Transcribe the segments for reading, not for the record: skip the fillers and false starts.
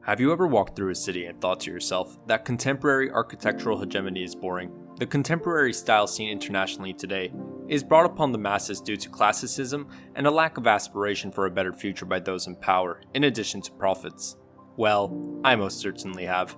Have you ever walked through a city and thought to yourself, that contemporary architectural hegemony is boring? The contemporary style seen internationally today is brought upon the masses due to classicism and a lack of aspiration for a better future by those in power, in addition to profits. Well, I most certainly have.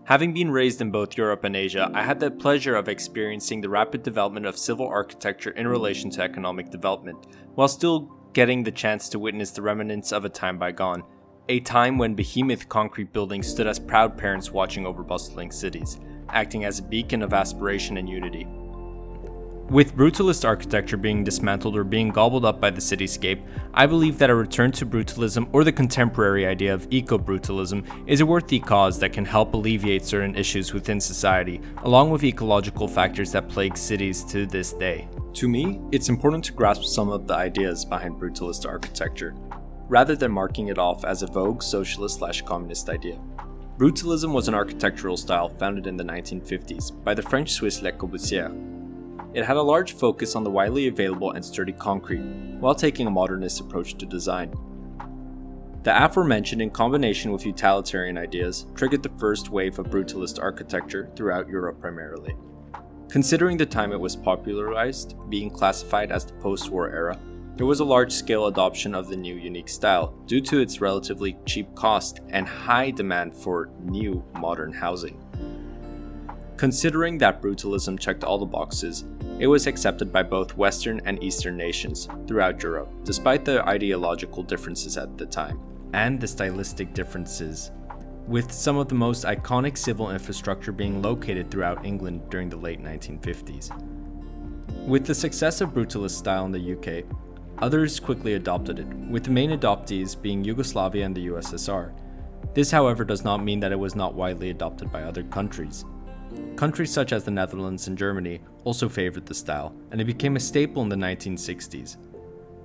Having been raised in both Europe and Asia, I had the pleasure of experiencing the rapid development of civil architecture in relation to economic development, while still getting the chance to witness the remnants of a time bygone. A time when behemoth concrete buildings stood as proud parents watching over bustling cities, acting as a beacon of aspiration and unity. With brutalist architecture being dismantled or being gobbled up by the cityscape, I believe that a return to brutalism, or the contemporary idea of eco-brutalism, is a worthy cause that can help alleviate certain issues within society, along with ecological factors that plague cities to this day. To me, it's important to grasp some of the ideas behind brutalist architecture, rather than marking it off as a vogue socialist/communist idea. Brutalism was an architectural style founded in the 1950s by the French-Swiss Le Corbusier. It had a large focus on the widely available and sturdy concrete, while taking a modernist approach to design. The aforementioned, in combination with utilitarian ideas, triggered the first wave of brutalist architecture throughout Europe primarily. Considering the time it was popularized, being classified as the post-war era, there was a large-scale adoption of the new unique style due to its relatively cheap cost and high demand for new modern housing. Considering that brutalism checked all the boxes, it was accepted by both Western and Eastern nations throughout Europe, despite the ideological differences at the time, and the stylistic differences, with some of the most iconic civil infrastructure being located throughout England during the late 1950s. With the success of brutalist style in the UK, others quickly adopted it, with the main adoptees being Yugoslavia and the USSR. This, however, does not mean that it was not widely adopted by other countries. Countries such as the Netherlands and Germany also favored the style, and it became a staple in the 1960s.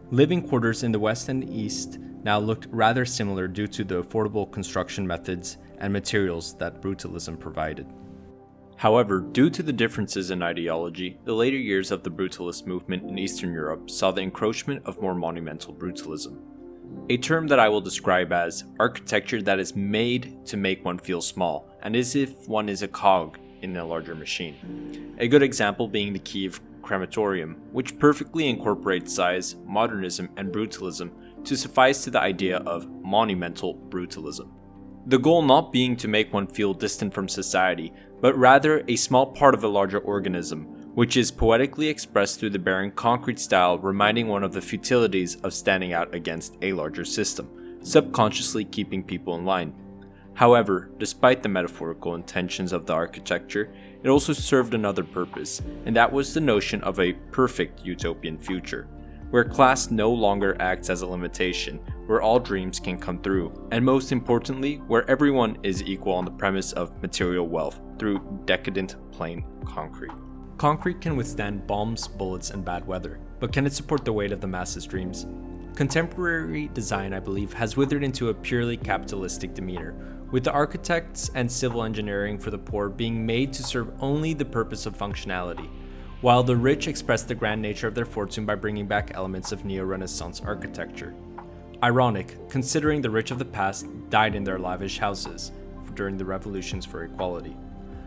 Living quarters in the West and East now looked rather similar due to the affordable construction methods and materials that brutalism provided. However, due to the differences in ideology, the later years of the brutalist movement in Eastern Europe saw the encroachment of more monumental brutalism, a term that I will describe as architecture that is made to make one feel small, and as if one is a cog in a larger machine. A good example being the Kiev crematorium, which perfectly incorporates size, modernism, and brutalism to suffice to the idea of monumental brutalism. The goal not being to make one feel distant from society, but rather a small part of a larger organism, which is poetically expressed through the barren concrete style, reminding one of the futilities of standing out against a larger system, subconsciously keeping people in line. However, despite the metaphorical intentions of the architecture, it also served another purpose, and that was the notion of a perfect utopian future, where class no longer acts as a limitation, where all dreams can come through, and most importantly, where everyone is equal on the premise of material wealth through decadent plain concrete. Concrete can withstand bombs, bullets, and bad weather, but can it support the weight of the masses' dreams? Contemporary design, I believe, has withered into a purely capitalistic demeanor, with the architects and civil engineering for the poor being made to serve only the purpose of functionality, while the rich express the grand nature of their fortune by bringing back elements of neo-Renaissance architecture. Ironic, considering the rich of the past died in their lavish houses during the revolutions for equality.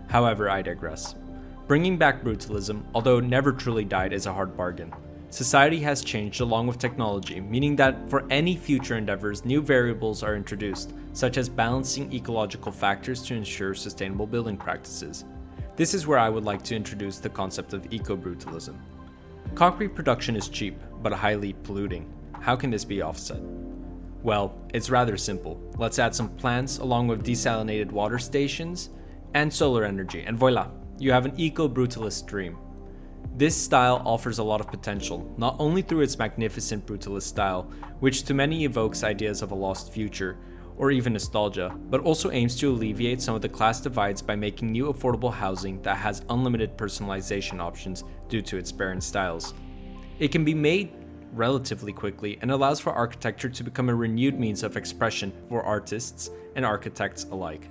However, I digress. Bringing back brutalism, although it never truly died, is a hard bargain. Society has changed along with technology, meaning that for any future endeavors, new variables are introduced, such as balancing ecological factors to ensure sustainable building practices. This is where I would like to introduce the concept of eco-brutalism. Concrete production is cheap, but highly polluting. How can this be offset? Well, it's rather simple. Let's add some plants along with desalinated water stations and solar energy, and voila, you have an eco-brutalist dream. This style offers a lot of potential, not only through its magnificent brutalist style, which to many evokes ideas of a lost future, or even nostalgia, but also aims to alleviate some of the class divides by making new affordable housing that has unlimited personalization options due to its barren styles. It can be made relatively quickly and allows for architecture to become a renewed means of expression for artists and architects alike.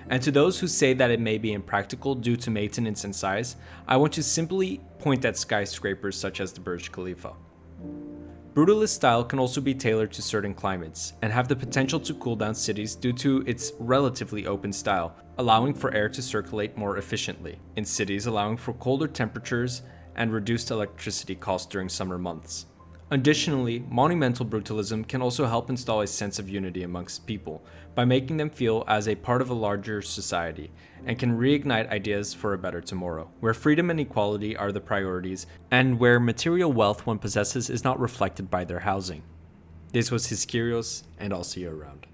And to those who say that it may be impractical due to maintenance and size, I want to simply point at skyscrapers such as the Burj Khalifa. Brutalist style can also be tailored to certain climates, and have the potential to cool down cities due to its relatively open style, allowing for air to circulate more efficiently, in cities allowing for colder temperatures and reduced electricity costs during summer months. Additionally, monumental brutalism can also help install a sense of unity amongst people by making them feel as a part of a larger society, and can reignite ideas for a better tomorrow, where freedom and equality are the priorities, and where material wealth one possesses is not reflected by their housing. This was His Kyrios, and I'll see you around.